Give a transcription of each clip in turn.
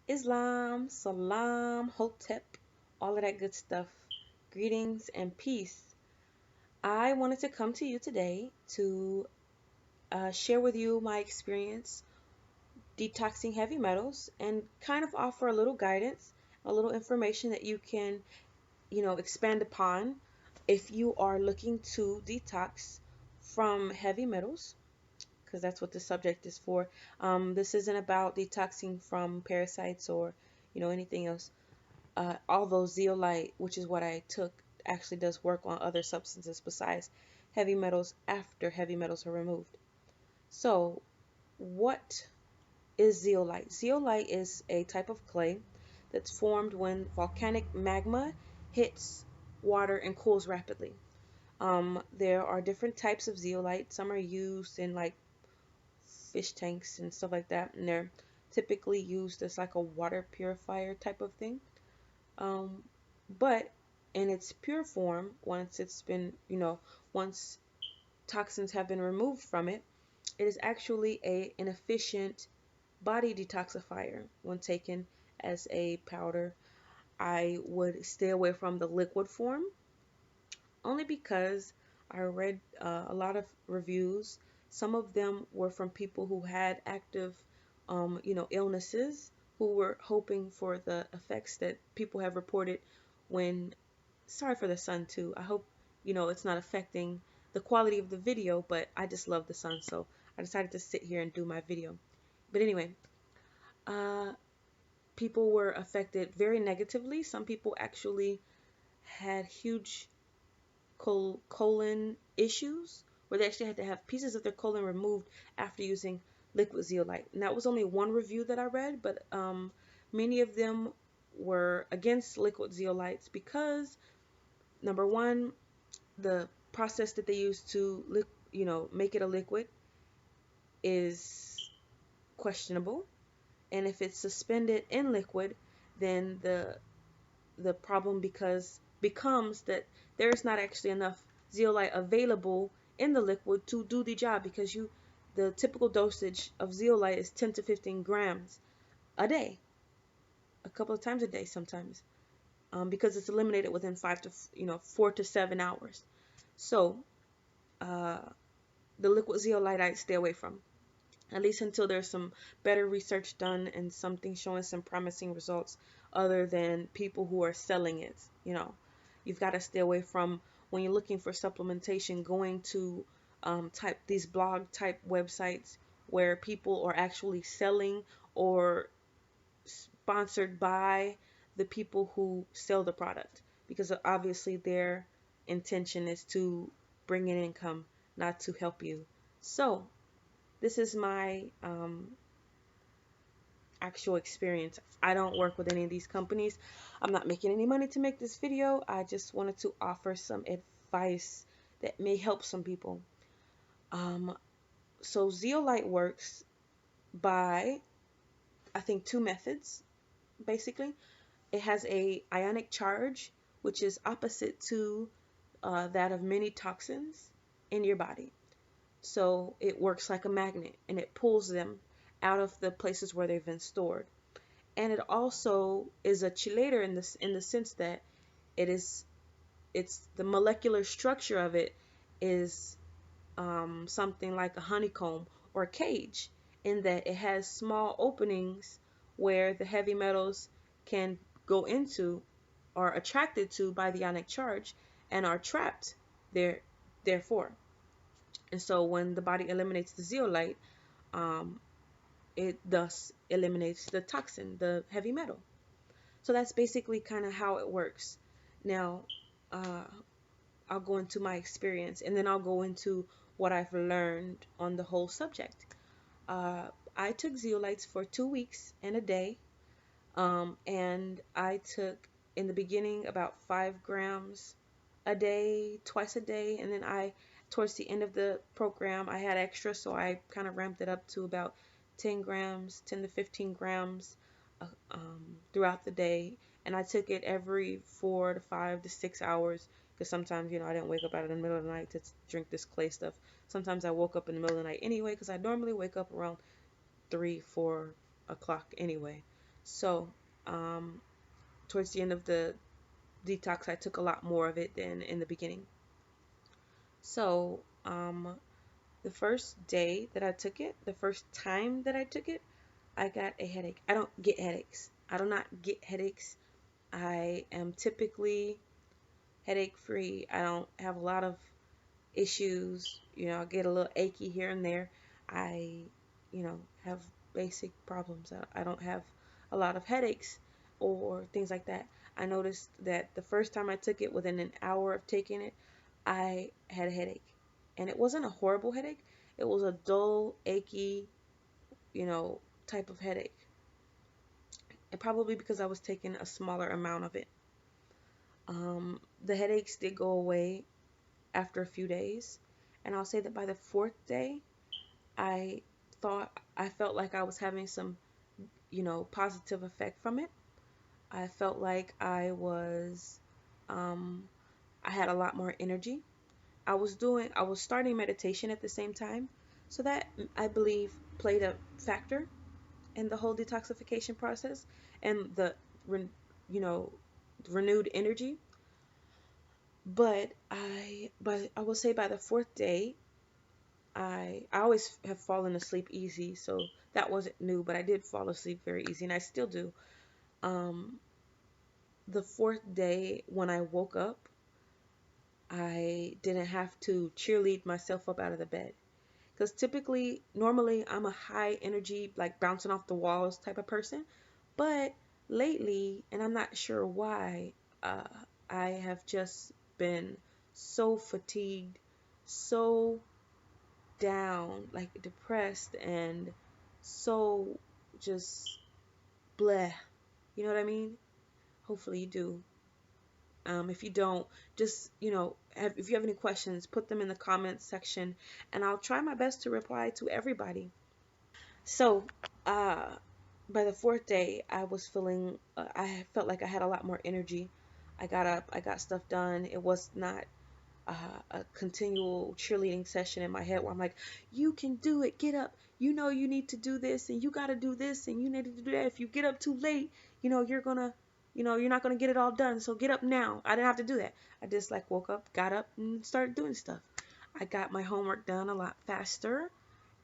Islam, Salam, Hotep, all of that good stuff. Greetings and peace. I wanted to come to you today to share with you my experience detoxing heavy metals and kind of offer a little guidance, a little information that you can, expand upon if you are looking to detox from heavy metals, because that's what the subject is for. This isn't about detoxing from parasites or, anything else. Although zeolite, which is what I took, actually does work on other substances besides heavy metals after heavy metals are removed. So, what is zeolite? Zeolite is a type of clay that's formed when volcanic magma hits water and cools rapidly. There are different types of zeolite. Some are used in like fish tanks and stuff like that, and they're typically used as like a water purifier type of thing. Um, but in its pure form, once it's been, once toxins have been removed from it, it is actually an efficient body detoxifier when taken as a powder. I would stay away from the liquid form only because I read a lot of reviews. Some of them were from people who had active, illnesses, who were hoping for the effects that people have reported when. Sorry for the sun too. I hope it's not affecting the quality of the video, but I just love the sun, so I decided to sit here and do my video. But anyway, uh, people were affected very negatively. Some people actually had huge colon issues where they actually had to have pieces of their colon removed after using liquid zeolite. And that was only one review that I read, but many of them were against liquid zeolites because number one, the process that they use to make it a liquid is questionable, and if it's suspended in liquid, then the problem becomes that there's not actually enough zeolite available in the liquid to do the job, because the typical dosage of zeolite is 10 to 15 grams a day, a couple of times a day sometimes, because it's eliminated within 4 to 7 hours. So uh, the liquid zeolite I'd stay away from, at least until there's some better research done and something showing some promising results other than people who are selling it. You've got to stay away from, when you're looking for supplementation, going to type these blog type websites where people are actually selling or sponsored by the people who sell the product, because obviously their intention is to bring in income, not to help you. So this is my actual experience. I don't work with any of these companies. I'm not making any money to make this video. I just wanted to offer some advice that may help some people. Um, so zeolite works by, I think, two methods. Basically, it has a ionic charge, which is opposite to that of many toxins in your body. So it works like a magnet and it pulls them out of the places where they've been stored. And it also is a chelator in the sense that it is it's the molecular structure of it is something like a honeycomb or a cage, in that it has small openings where the heavy metals can go into, are attracted to by the ionic charge, and are trapped there therefore. And so when the body eliminates the zeolite, um, it thus eliminates the toxin, the heavy metal. So that's basically kind of how it works. Now, uh, I'll go into my experience, and then I'll go into what I've learned on the whole subject. I took zeolites for 2 weeks and a day, and I took in the beginning about 5 grams a day, twice a day, and then towards the end of the program, I had extra, so I kind of ramped it up to about 10 grams, 10 to 15 grams throughout the day. And I took it every 4 to 5 to 6 hours, because sometimes, I didn't wake up out of the middle of the night to drink this clay stuff. Sometimes I woke up in the middle of the night anyway, because I normally wake up around 3, 4 o'clock anyway. So, um, towards the end of the detox, I took a lot more of it than in the beginning. So, the first day that I took it, the first time that I took it, I got a headache. I don't get headaches. I do not get headaches. I am typically headache free. I don't have a lot of issues. I get a little achy here and there. I, have basic problems. I don't have a lot of headaches or things like that. I noticed that the first time I took it, within an hour of taking it, I had a headache. And it wasn't a horrible headache. It was a dull, achy, type of headache. And probably because I was taking a smaller amount of it. The headaches did go away after a few days. And I'll say that by the fourth day, I I felt like I was having some, positive effect from it. I felt like um, I had a lot more energy. I was starting meditation at the same time. So that, I believe, played a factor in the whole detoxification process and the, you know, renewed energy. But I will say by the fourth day, I always have fallen asleep easy, so that wasn't new, but I did fall asleep very easy, and I still do. Um, the fourth day when I woke up, I didn't have to cheerlead myself up out of the bed. Because typically, normally, I'm a high energy, like bouncing off the walls type of person. But lately, and I'm not sure why, uh, I have just been so fatigued, so down, like depressed, and so just bleh. You know what I mean? Hopefully you do. If you don't, just, if you have any questions, put them in the comments section and I'll try my best to reply to everybody. So, uh, by the fourth day, I felt like I had a lot more energy. I got up, I got stuff done. It was not a continual cheerleading session in my head where I'm like, you can do it, get up. You need to do this and you got to do this and you need to do that. If you get up too late, you're not going to get it all done. So get up now. I didn't have to do that. I just like woke up, got up and started doing stuff. I got my homework done a lot faster.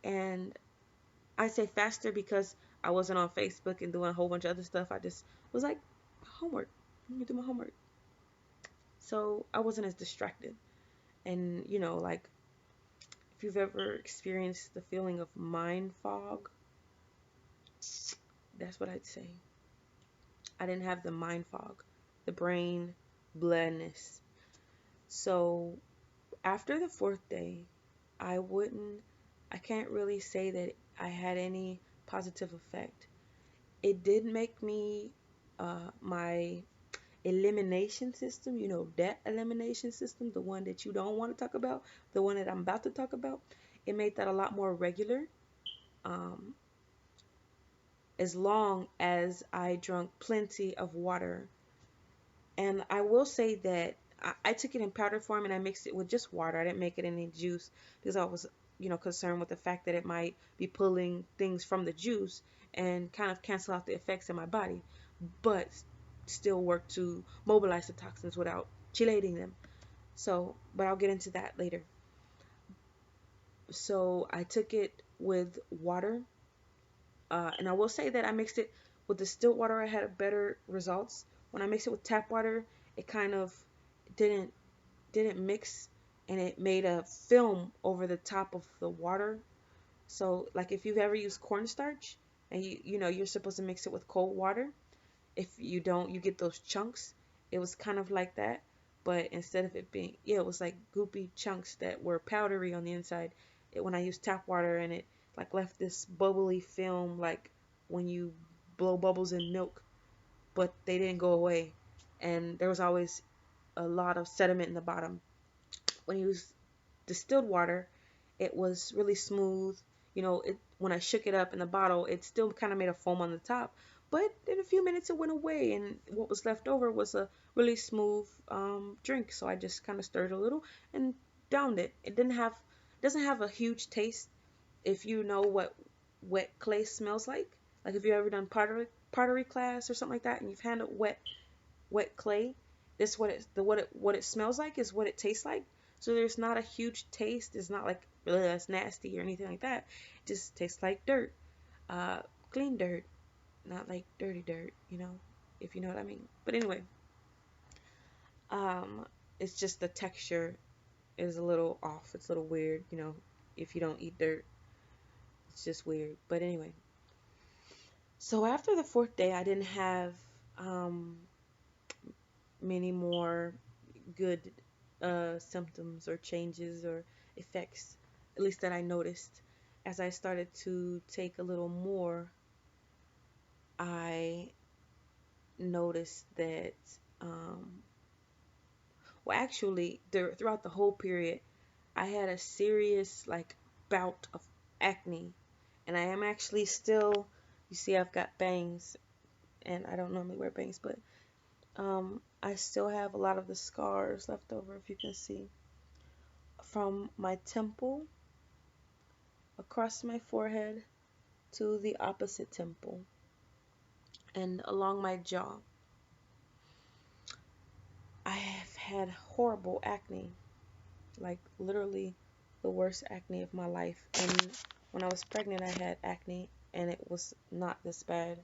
And I say faster because I wasn't on Facebook and doing a whole bunch of other stuff. I just was like, homework. Let me do my homework. So I wasn't as distracted. And, like, if you've ever experienced the feeling of mind fog, that's what I'd say. I didn't have the mind fog, the brain blindness. So after the fourth day, I wouldn't, I can't really say that I had any positive effect. It did make me, my elimination system, that elimination system, the one that you don't want to talk about, the one that I'm about to talk about, it made that a lot more regular. Um, as long as I drank plenty of water. And I will say that I took it in powder form and I mixed it with just water. I didn't make it in any juice because I was, concerned with the fact that it might be pulling things from the juice and kind of cancel out the effects in my body, but still work to mobilize the toxins without chelating them. So, but I'll get into that later. So I took it with water. And I will say that I mixed it with distilled water. I had better results. When I mixed it with tap water, it kind of didn't didn't mix, and it made a film over the top of the water. So, like if you've ever used cornstarch, and you're supposed to mix it with cold water. If you don't, you get those chunks. It was kind of like that, but instead of it being, yeah, it was like goopy chunks that were powdery on the inside. When I used tap water, and it like left this bubbly film, like when you blow bubbles in milk, but they didn't go away. And there was always a lot of sediment in the bottom. When you use distilled water, it was really smooth. When I shook it up in the bottle, it still kind of made a foam on the top, but in a few minutes it went away, and what was left over was a really smooth drink. So I just kind of stirred a little and downed it. It doesn't have a huge taste. If you know what wet clay smells like if you ever done pottery, pottery class or something like that, and you've handled wet clay, this what it smells like is what it tastes like. So there's not a huge taste. It's not like ugh, it's nasty or anything like that. It just tastes like dirt, uh, clean dirt, not like dirty dirt. If you know what I mean. But anyway, um, it's just the texture is a little off. It's a little weird. If you don't eat dirt, it's just weird. But anyway, so after the fourth day, I didn't have um, many more good symptoms or changes or effects, at least that I noticed. As I started to take a little more, I noticed that, um, well, actually, throughout the whole period, I had a serious, like, bout of acne. And I am actually still, you see, I've got bangs, and I don't normally wear bangs, but I still have a lot of the scars left over, if you can see, from my temple across my forehead to the opposite temple and along my jaw. I have had horrible acne, like literally the worst acne of my life. And when I was pregnant, I had acne, and it was not this bad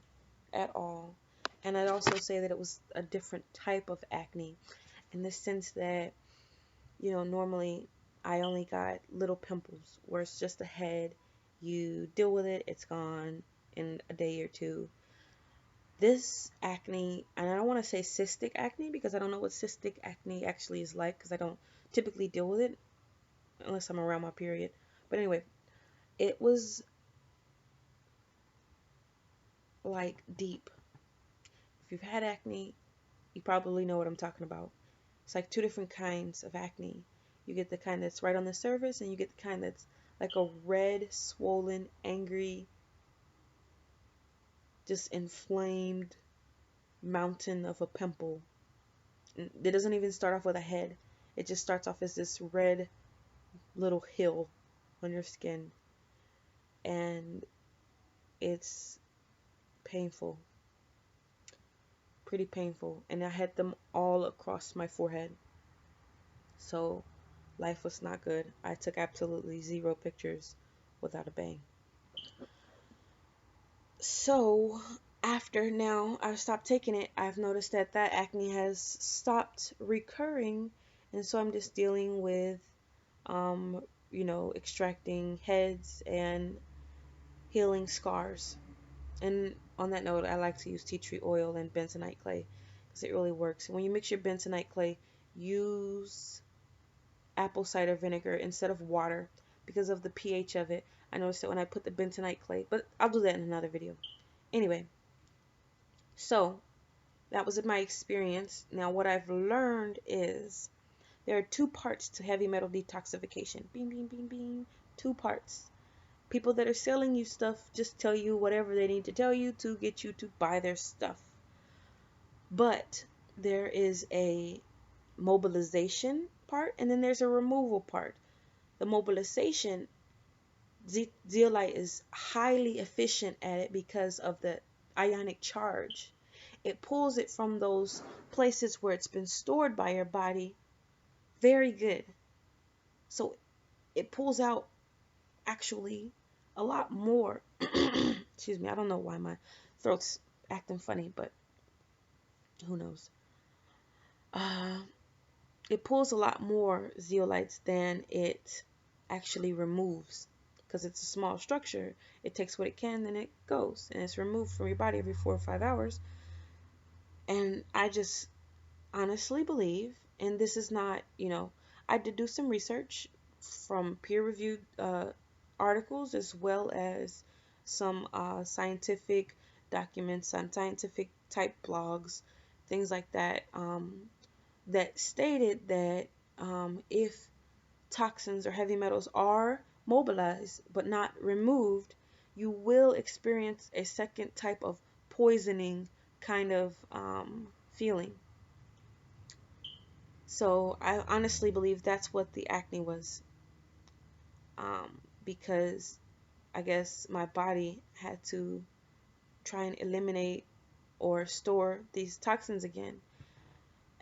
at all. And I'd also say that it was a different type of acne in the sense that, normally I only got little pimples where it's just a head. You deal with it, it's gone in a day or two. This acne, and I don't want to say cystic acne because I don't know what cystic acne actually is like because I don't typically deal with it unless I'm around my period. But anyway, it was like deep. If you've had acne, you probably know what I'm talking about. It's like two different kinds of acne. You get the kind that's right on the surface, and you get the kind that's like a red, swollen, angry, just inflamed mountain of a pimple. It doesn't even start off with a head. It just starts off as this red little hill on your skin. And it's painful. Pretty painful. And I had them all across my forehead. So life was not good. I took absolutely zero pictures without a bang. So after now I've stopped taking it, I've noticed that acne has stopped recurring, and so I'm just dealing with um, extracting heads and healing scars. And on that note, I like to use tea tree oil and bentonite clay because it really works. When you mix your bentonite clay, use apple cider vinegar instead of water because of the pH of it. I noticed that when I put the bentonite clay, but I'll do that in another video. Anyway, so that was my experience. Now, what I've learned is there are two parts to heavy metal detoxification. Bing, bing, bing, bing. Two parts. People that are selling you stuff just tell you whatever they need to tell you to get you to buy their stuff. But there is a mobilization part, and then there's a removal part. The mobilization, zeolite is highly efficient at it because of the ionic charge. It pulls it from those places where it's been stored by your body very good. So it pulls out actually a lot more. Excuse me, I don't know why my throat's acting funny, but who knows. Uh, it pulls a lot more zeolites than it actually removes because it's a small structure. It takes what it can, then it goes, and it's removed from your body every 4 or 5 hours. And I just honestly believe, and this is not, I did do some research from peer-reviewed articles as well as some scientific documents, some scientific type blogs, things like that, that stated that if toxins or heavy metals are mobilized but not removed, you will experience a second type of poisoning kind of feeling. So I honestly believe that's what the acne was, because I guess my body had to try and eliminate or store these toxins again.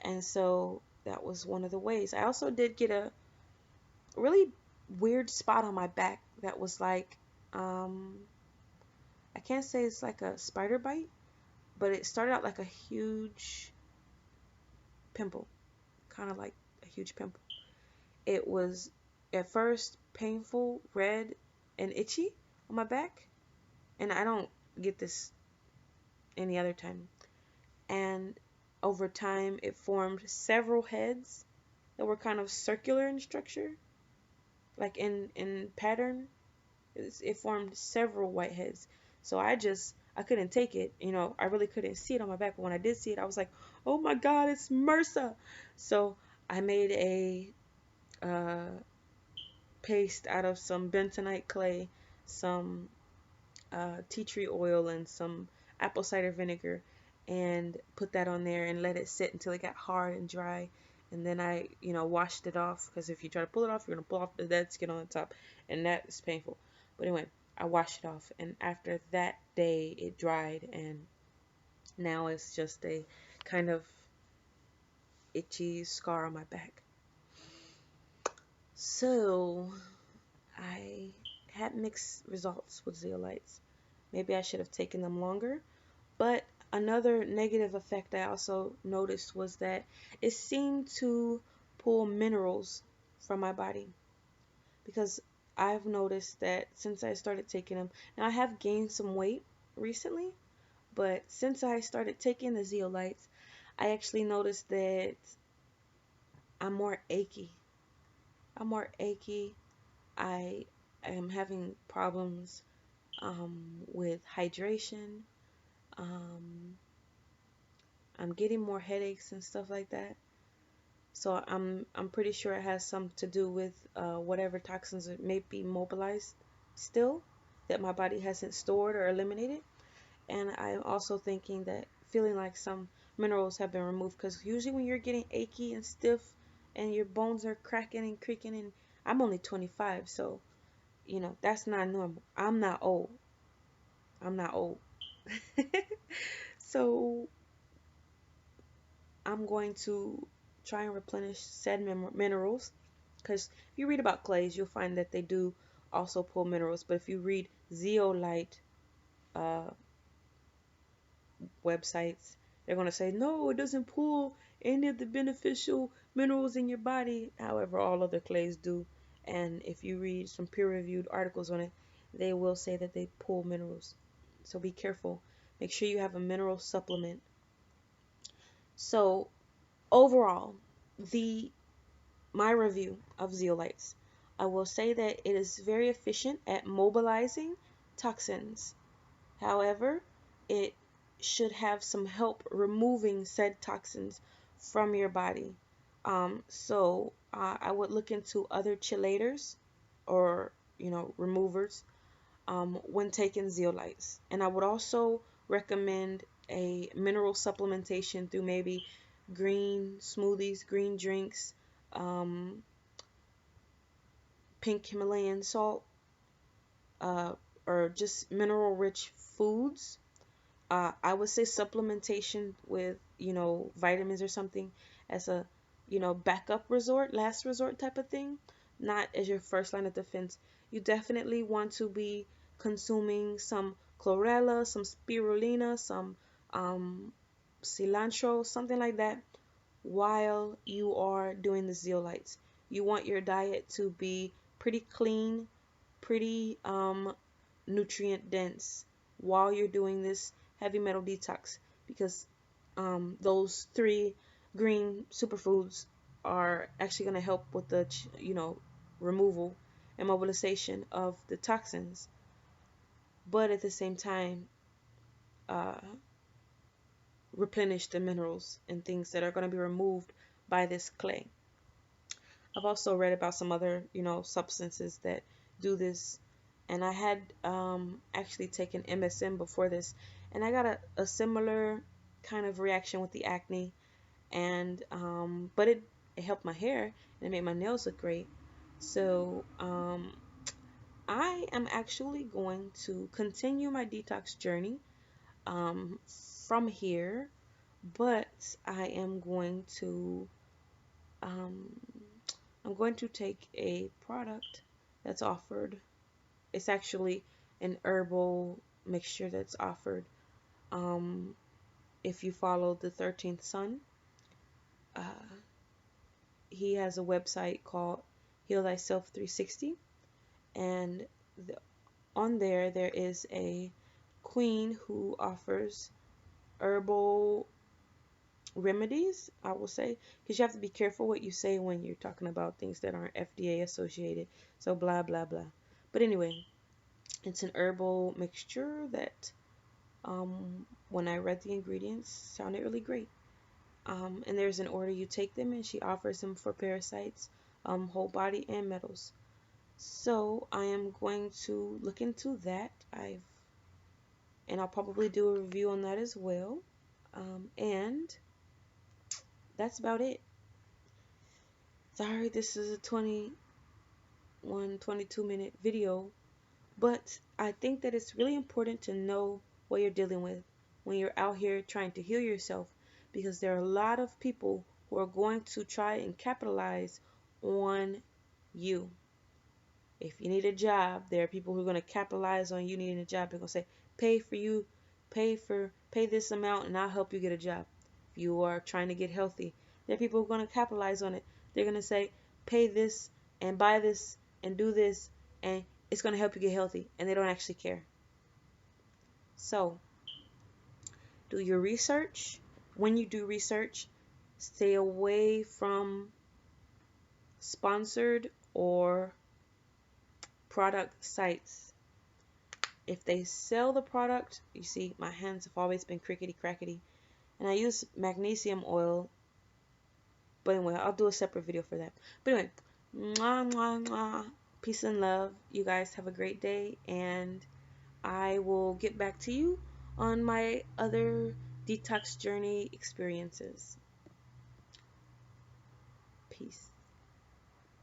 And so that was one of the ways. I also did get a really weird spot on my back that was like, um, I can't say it's like a spider bite, but it started out like a huge pimple, kind of like a huge pimple. It was at first painful, red, and itchy on my back, and I don't get this any other time. And over time, it formed several heads that were kind of circular in structure, like in pattern. It formed several white heads. So I couldn't take it. I really couldn't see it on my back. But when I did see it, I was like, oh my God, it's MRSA. So I made a uh, paste out of some bentonite clay, some tea tree oil, and some apple cider vinegar, and put that on there and let it sit until it got hard and dry. And then I, washed it off, because if you try to pull it off, you're gonna pull off the dead skin on the top, and that is painful. But anyway, I washed it off, and after that day, it dried, and now it's just a kind of itchy scar on my back. So I had mixed results with zeolites. Maybe I should have taken them longer. But another negative effect I also noticed was that it seemed to pull minerals from my body, because I've noticed that since I started taking them, now I have gained some weight recently, but since I started taking the zeolites, I actually noticed that I'm more achy. I'm more achy. I am having problems with hydration. Um, I'm getting more headaches and stuff like that. So I'm pretty sure it has some to do with whatever toxins may be mobilized still that my body hasn't stored or eliminated. And I'm also thinking that feeling like some minerals have been removed, because usually when you're getting achy and stiff and your bones are cracking and creaking, and I'm only 25, so that's not normal. I'm not old. I'm not old. So I'm going to try and replenish said minerals, because if you read about clays, you'll find that they do also pull minerals. But if you read zeolite uh, websites, they're going to say, no, it doesn't pull any of the beneficial minerals in your body. However, all other clays do. And if you read some peer-reviewed articles on it, they will say that they pull minerals. So be careful. Make sure you have a mineral supplement. So overall, the my review of zeolites, I will say that it is very efficient at mobilizing toxins. However, it should have some help removing said toxins from your body. I would look into other chelators, or removers, when taking zeolites. And I would also recommend a mineral supplementation through maybe green smoothies, green drinks, um, pink Himalayan salt, uh, or just mineral rich foods. I would say supplementation with, vitamins or something as a, backup resort, last resort type of thing, not as your first line of defense. You definitely want to be consuming some chlorella, some spirulina, some um, cilantro, something like that, while you are doing the zeolites. You want your diet to be pretty clean, pretty nutrient dense while you're doing this heavy metal detox, because those three green superfoods are actually going to help with the removal and mobilization of the toxins, but at the same time uh, replenish the minerals and things that are going to be removed by this clay. I've also read about some other, substances that do this, and I had actually taken MSM before this, and I got a similar kind of reaction with the acne, and but it helped my hair and it made my nails look great. So I am actually going to continue my detox journey um, from here, but I am going to um, I'm going to take a product that's offered. It's actually an herbal mixture that's offered. Um, if you follow the 13th Son, uh, he has a website called Heal Thyself 360, and the, on there is a queen who offers herbal remedies, I will say, because you have to be careful what you say when you're talking about things that aren't FDA associated. So blah blah blah. But anyway, it's an herbal mixture that when I read the ingredients sounded really great. And there's an order you take them, and she offers them for parasites, whole body, and metals. So I am going to look into that. And I'll probably do a review on that as well. And that's about it. Sorry, this is a 22-minute video, but I think that it's really important to know what you're dealing with when you're out here trying to heal yourself, because there are a lot of people who are going to try and capitalize on you. If you need a job, there are people who are going to capitalize on you needing a job. They're going to say, pay this amount and I'll help you get a job. If you are trying to get healthy, there are people who are going to capitalize on it. They're going to say, pay this and buy this and do this and it's going to help you get healthy. And they don't actually care. So, do your research. When you do research, stay away from sponsored or product sites. If they sell the product, you see my hands have always been crickety crackety, and I use magnesium oil, but anyway, I'll do a separate video for that. But anyway, mwah, mwah, mwah. Peace and love. You guys have a great day, and I will get back to you on my other detox journey experiences. Peace.